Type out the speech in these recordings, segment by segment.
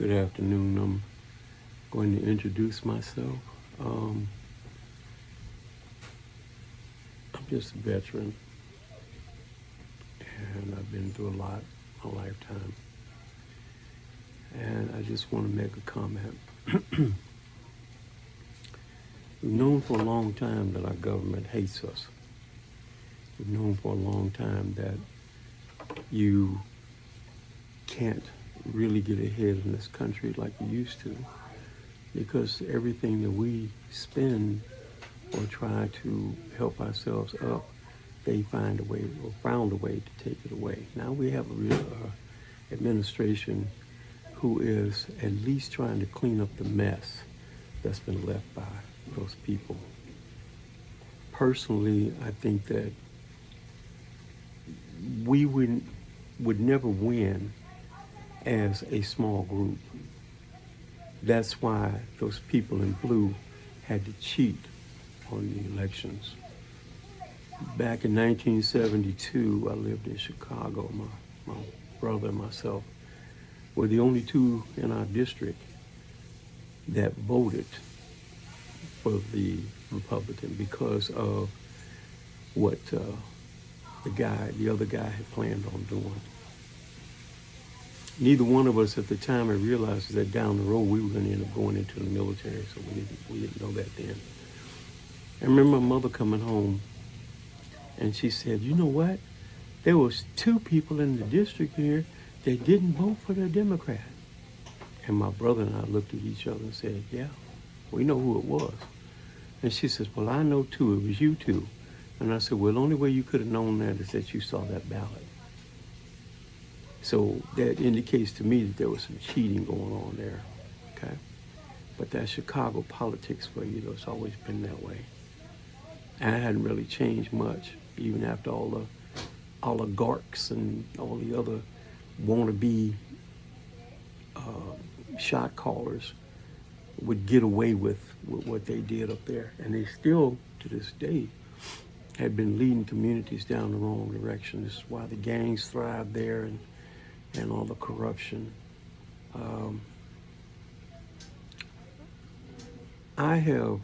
Good afternoon. I'm going to introduce myself. I'm just a veteran, and I've been through a lot in my lifetime. And I just want to make a comment. We've known for a long time that our government hates us. We've known for a long time that you can't really get ahead in this country like you used to, because everything that we spend or try to help ourselves up, they find a way or found a way to take it away. Now we have a real administration who is at least trying to clean up the mess that's been left by those people. Personally, I think that we would never win as a small group. That's why those people in blue had to cheat on the elections. Back in 1972, I lived in Chicago. My brother and myself were the only two in our district that voted for the Republican because of what the other guy had planned on doing. Neither one of us at the time had realized that down the road we were going to end up going into the military, so we didn't know that then. I remember my mother coming home, and she said, "You know what? There was two people in the district here that didn't vote for the Democrat." And my brother and I looked at each other and said, "Yeah, we know who it was." And she says, "Well, I know too. It was you two." And I said, "Well, the only way you could have known that is that you saw that ballot." So that indicates to me that there was some cheating going on there, okay? But that's Chicago politics for you, though. It's always been that way. And it hadn't really changed much, even after all the oligarchs and all the other wannabe shot callers would get away with what they did up there. And they still, to this day, have been leading communities down the wrong direction. This is why the gangs thrive there and all the corruption. I have,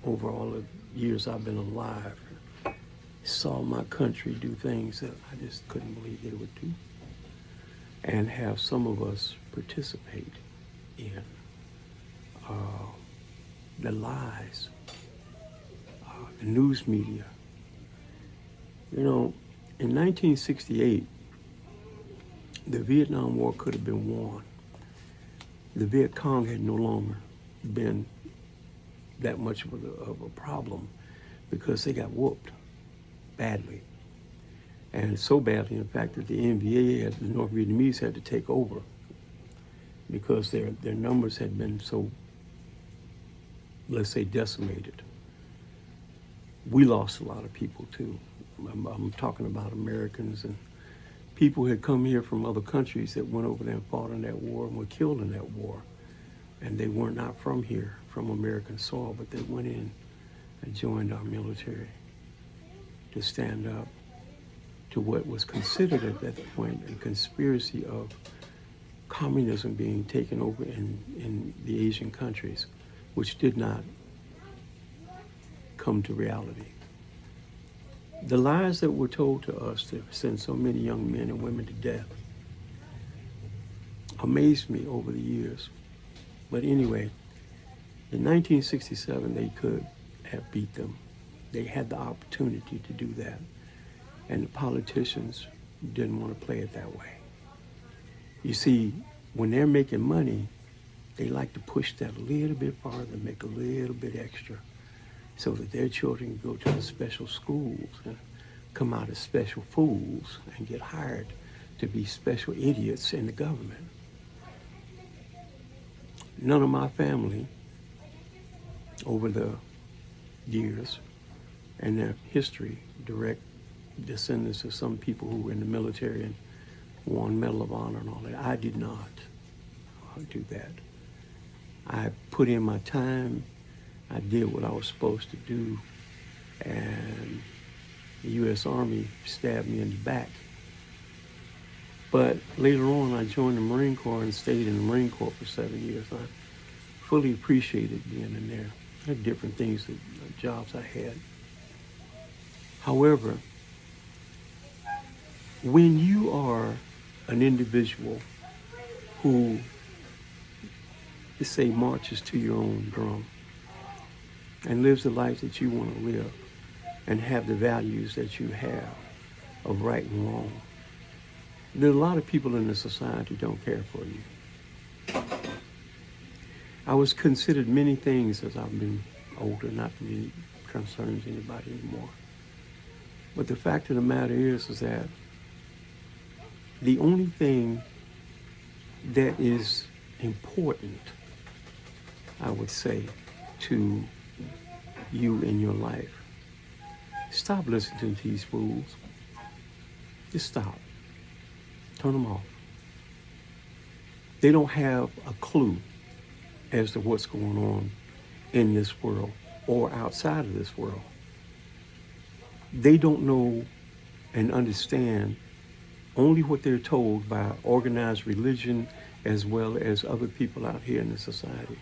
over all the years I've been alive, saw my country do things that I just couldn't believe they would do, and have some of us participate in the lies, the news media. You know, in 1968, the Vietnam War could have been won. The Viet Cong had no longer been that much of a problem because they got whooped badly. And so badly, in fact, that the NVA, the North Vietnamese, had to take over because their numbers had been so, let's say, decimated. We lost a lot of people too. I'm talking about Americans and people had come here from other countries that went over there and fought in that war and were killed in that war. And they were not from here, from American soil, but they went in and joined our military to stand up to what was considered at that point a conspiracy of communism being taken over in the Asian countries, which did not come to reality. The lies that were told to us to send so many young men and women to death amazed me over the years. But anyway, in 1967, they could have beat them. They had the opportunity to do that. And the politicians didn't want to play it that way. You see, when they're making money, they like to push that a little bit farther, make a little bit extra, so that their children can go to the special schools and come out as special fools and get hired to be special idiots in the government. None of my family, over the years and their history, direct descendants of some people who were in the military and won Medal of Honor and all that. I did not do that. I put in my time. I did what I was supposed to do, and the U.S. Army stabbed me in the back But later on, I joined the Marine Corps and stayed in the Marine Corps for 7 years. I fully appreciated being in there. I had different things, jobs I had. However, when you are an individual who, let's say, marches to your own drum and lives the life that you want to live and have the values that you have of right and wrong, there are a lot of people in the society who don't care for you. I was considered many things as I've been older, not to be concerns anybody anymore. But the fact of the matter is that the only thing that is important, I would say, to you in your life, stop listening to these fools. Just stop. Turn them off. They don't have a clue as to what's going on in this world or outside of this world. They don't know and understand only what they're told by organized religion as well as other people out here in the society.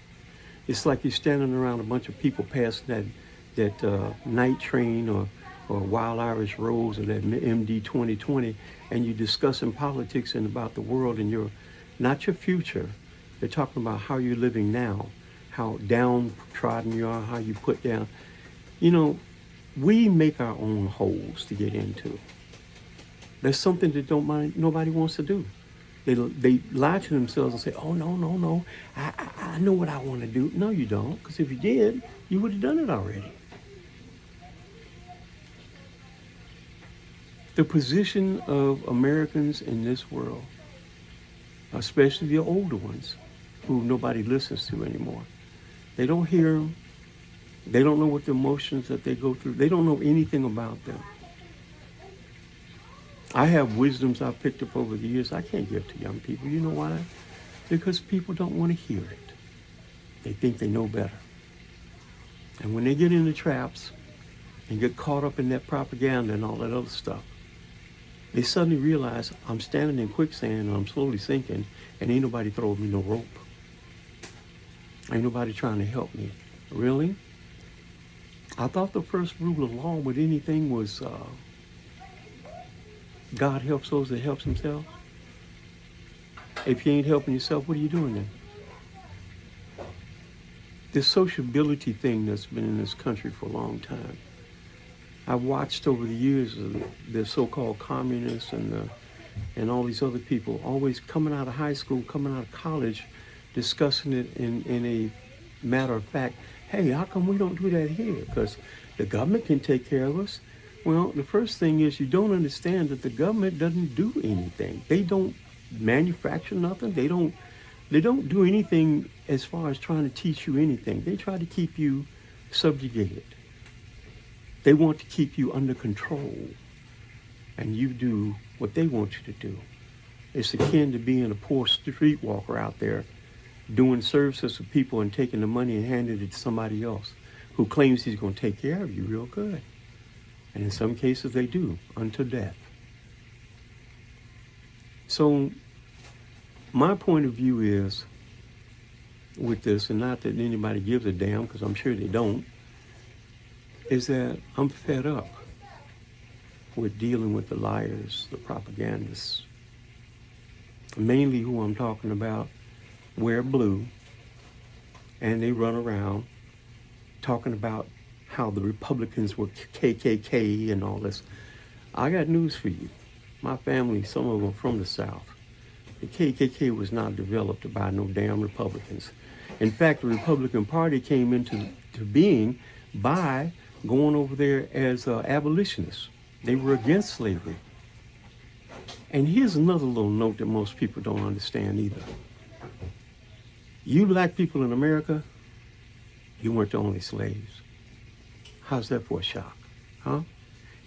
It's like you're standing around a bunch of people passing that night train or Wild Irish Rose or that MD 2020, and you're discussing politics and about the world and not your future. They're talking about how you're living now, how downtrodden you are, how you put down. You know, we make our own holes to get into. There's something that nobody wants to do. They lie to themselves and say, oh, no, I know what I want to do. No, you don't, because if you did, you would have done it already. The position of Americans in this world, especially the older ones, who nobody listens to anymore, they don't hear them. They don't know what the emotions that they go through. They don't know anything about them. I have wisdoms I've picked up over the years I can't give to young people. You know why? Because people don't want to hear it. They think they know better. And when they get into traps and get caught up in that propaganda and all that other stuff, they suddenly realize I'm standing in quicksand and I'm slowly sinking and ain't nobody throwing me no rope. Ain't nobody trying to help me. Really? I thought the first rule of law with anything was God helps those that helps themselves. If you ain't helping yourself, what are you doing then? This sociability thing that's been in this country for a long time. I've watched over the years the so-called communists and all these other people always coming out of high school, coming out of college, discussing it in a matter of fact. Hey, how come we don't do that here? Because the government can take care of us. Well, the first thing is you don't understand that the government doesn't do anything. They don't manufacture nothing. They don't do anything as far as trying to teach you anything. They try to keep you subjugated. They want to keep you under control, and you do what they want you to do. It's akin to being a poor streetwalker out there doing services for people and taking the money and handing it to somebody else who claims he's going to take care of you real good. And in some cases they do, unto death. So my point of view is with this, and not that anybody gives a damn, because I'm sure they don't, is that I'm fed up with dealing with the liars, the propagandists. Mainly who I'm talking about wear blue, and they run around talking about how the Republicans were KKK and all this. I got news for you. My family, some of them from the South. The KKK was not developed by no damn Republicans. In fact, the Republican Party came into being by going over there as abolitionists. They were against slavery. And here's another little note that most people don't understand either. You black people in America, you weren't the only slaves. How's that for a shock, huh?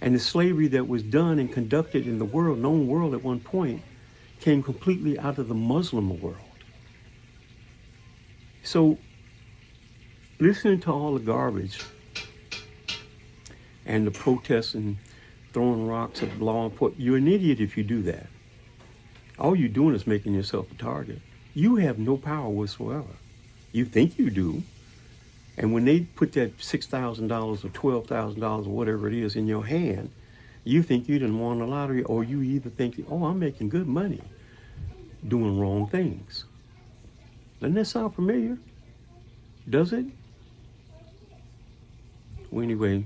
And the slavery that was done and conducted in the world, known world at one point, came completely out of the Muslim world. So, listening to all the garbage and the protests and throwing rocks at law enforcement, you're an idiot if you do that. All you're doing is making yourself a target. You have no power whatsoever. You think you do. And when they put that $6,000 or $12,000 or whatever it is in your hand, you think you didn't won the lottery, or you either think, oh, I'm making good money doing wrong things. Doesn't that sound familiar? Does it? Well, anyway,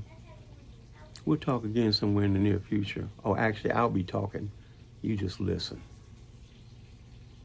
we'll talk again somewhere in the near future. Oh, actually, I'll be talking. You just listen.